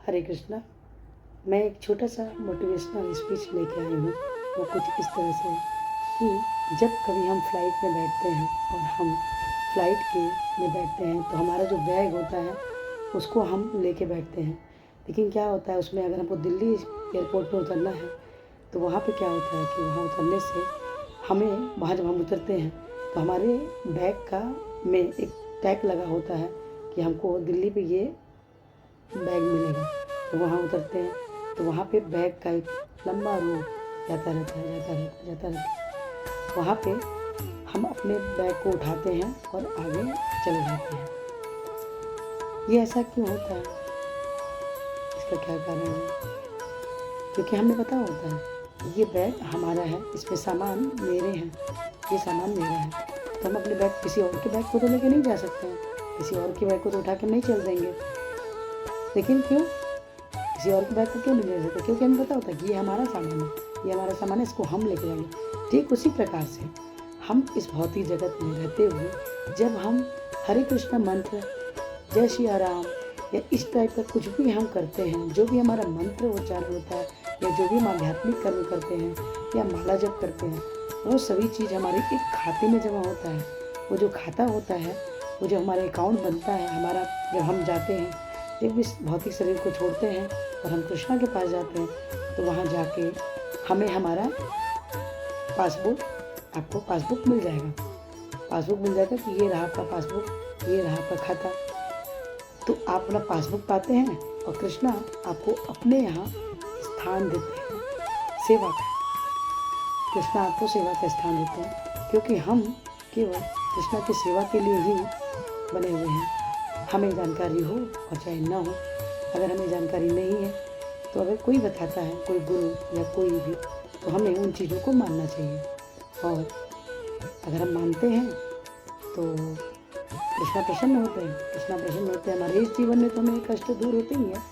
हरे कृष्णा। मैं एक छोटा सा मोटिवेशनल स्पीच लेके आई हूँ। वो कुछ इस तरह से कि जब कभी हम फ्लाइट में बैठते हैं और हम फ्लाइट के में बैठते हैं तो हमारा जो बैग होता है उसको हम लेके बैठते हैं। लेकिन क्या होता है उसमें, अगर हमको दिल्ली एयरपोर्ट में उतरना है तो वहाँ पे क्या होता है कि वहाँ उतरने से हमें, वहाँ जब हम उतरते हैं तो हमारे बैग का में एक टैग लगा होता है कि हमको दिल्ली पे ये बैग मिलेगा। तो वहाँ उतरते हैं तो वहाँ पे बैग का एक लंबा रो जाता रहता है। वहाँ पे हम अपने बैग को उठाते हैं और आगे चले जाते हैं। ये ऐसा क्यों होता है, इसका क्या कारण है? क्योंकि हमें पता होता है ये बैग हमारा है, इसमें सामान मेरे हैं, ये सामान मेरा है। तो हम अपने बैग, किसी और के बैग को तो लेके नहीं जा सकते हैं, किसी और के बैग को तो उठा के नहीं चल देंगे। लेकिन क्यों किसी और के बैग को क्यों नहीं ले सकते? क्योंकि हमें पता होता है कि ये हमारा सामान है, ये हमारा सामान है, इसको हम लेके जाएंगे। ठीक उसी प्रकार से हम इस भौतिक जगत में रहते हुए जब हम हरे कृष्ण मंत्र, जय श्री राम या इस टाइप का कुछ भी हम करते हैं, जो भी हमारा मंत्र उच्चारण होता है या जो भी हम आध्यात्मिक कर्म करते हैं या माला जप करते हैं, वो सभी चीज़ हमारे एक खाते में जमा होता है। वो जो खाता होता है, वो जो हमारा अकाउंट बनता है हमारा, जब हम जाते हैं, जब इस भौतिक शरीर को छोड़ते हैं और हम कृष्णा के पास जाते हैं तो वहाँ जाके हमें हमारा पासबुक, आपको पासबुक मिल जाएगा। पासबुक मिल जाएगा कि ये रहा आपका पासबुक, ये रहा आपका खाता। तो आप अपना पासबुक पाते हैं और कृष्णा आपको अपने यहाँ स्थान देते हैं, सेवा का। कृष्णा आपको सेवा का स्थान देते हैं, क्योंकि हम केवल कृष्णा की सेवा के लिए ही बने हुए हैं। हमें जानकारी हो और चाहे ना हो, अगर हमें जानकारी नहीं है तो अगर कोई बताता है, कोई गुरु या कोई भी, तो हमें उन चीज़ों को मानना चाहिए। और अगर हम मानते हैं तो कृष्णा प्रसन्न होते हैं। कृष्णा प्रसन्न होते हैं, हमारे इस जीवन में तो हमें कष्ट दूर होते ही हैं,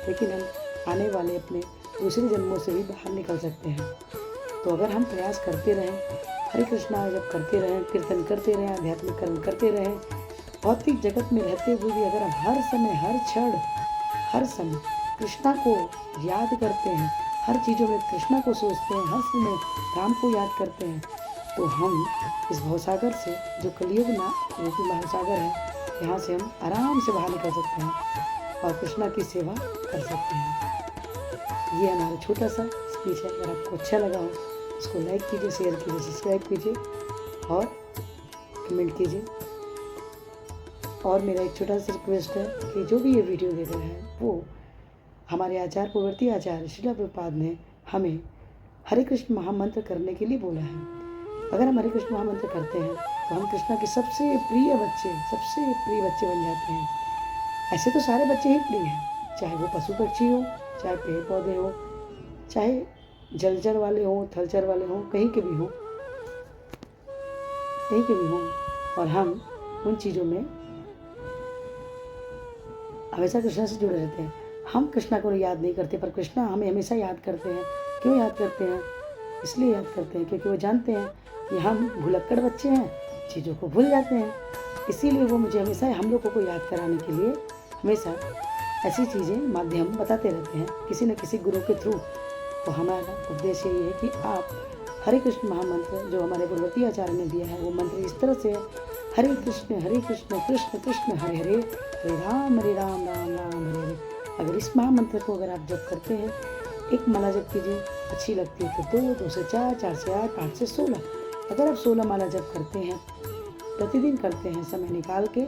लेकिन हम आने वाले अपने दूसरे जन्मों से भी बाहर निकल सकते हैं। तो अगर हम प्रयास करते रहें, हरे कृष्णा जब करते रहें, कीर्तन करते रहें, आध्यात्मिक कर्म करते रहें, भौतिक जगत में रहते हुए भी अगर हम हर समय, हर क्षण, हर समय कृष्णा को याद करते हैं, हर चीज़ों में कृष्णा को सोचते हैं, हर समय राम को याद करते हैं, तो हम इस भवसागर से, जो कलियुग ना रूपी महासागर है, यहाँ से हम आराम से बाहर निकल सकते हैं और कृष्णा की सेवा कर सकते हैं। ये हमारा छोटा सा स्पीच है। अगर आपको अच्छा लगा हो इसको लाइक कीजिए, शेयर कीजिए, सब्सक्राइब कीजिए और कमेंट कीजिए। और मेरा एक छोटा सा रिक्वेस्ट है कि जो भी ये वीडियो देख रहा है, वो हमारे आचार्य पूर्ववर्ती आचार्य श्रील प्रभुपाद ने हमें हरे कृष्ण महामंत्र करने के लिए बोला है। अगर हम हरे कृष्ण महामंत्र करते हैं तो हम कृष्णा के सबसे प्रिय बच्चे बन जाते हैं। ऐसे तो सारे बच्चे ही प्रिय हैं, चाहे वो पशु पक्षी हो, चाहे पेड़ पौधे हो, चाहे जलचर वाले हों, थलचर वाले हों, कहीं के भी हों। और हम उन चीज़ों में हमेशा कृष्णा से जुड़े रहते हैं। हम कृष्णा को याद नहीं करते, पर कृष्णा हमें हमेशा याद करते हैं। क्यों याद करते हैं? इसलिए याद करते हैं क्योंकि वो जानते हैं कि हम भुलक्कड़ बच्चे हैं, चीज़ों को भूल जाते हैं। इसीलिए वो मुझे हमेशा हम लोगों को याद कराने के लिए हमेशा ऐसी चीज़ें, माध्यम बताते रहते हैं, किसी न किसी गुरु के थ्रू। तो हमारा उद्देश्य ये है कि आप हरे कृष्ण महामंत्र, जो हमारे पूर्ववर्ती आचार्य ने दिया है, वो मंत्र इस तरह से है: हरे कृष्ण कृष्ण कृष्ण हरे हरे, हरे राम राम राम हरे हरे। अगर इस महामंत्र को अगर आप जप करते हैं, एक माला जप कीजिए, अच्छी लगती है तो 2 से 4, 4 से 8, 8 से 16। अगर आप 16 माला जप करते हैं, प्रतिदिन करते हैं समय निकाल के,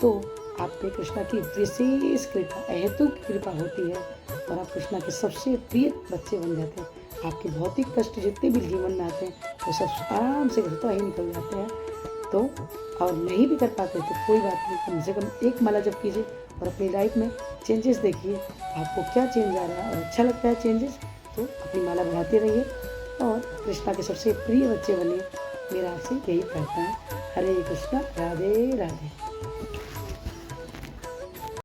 तो आप पे कृष्णा की विशेष कृपा, अहेतुक कृपा होती है और आप कृष्णा के सबसे प्रिय बच्चे बन जाते हैं। आपके भौतिक कष्ट जितने भी जीवन में आते हैं वो सब आराम से घटता ही निकल जाते हैं। तो और नहीं भी कर पाते तो कोई बात नहीं, कम से कम एक माला जप कीजिए और अपनी लाइफ में चेंजेस देखिए, आपको क्या चेंज आ रहा है और अच्छा लगता है चेंजेस, तो अपनी माला बढ़ाते रहिए और कृष्णा के सबसे प्रिय बच्चे बनिए। मेरा आपसे यही प्रार्थना है। हरे कृष्णा, राधे राधे।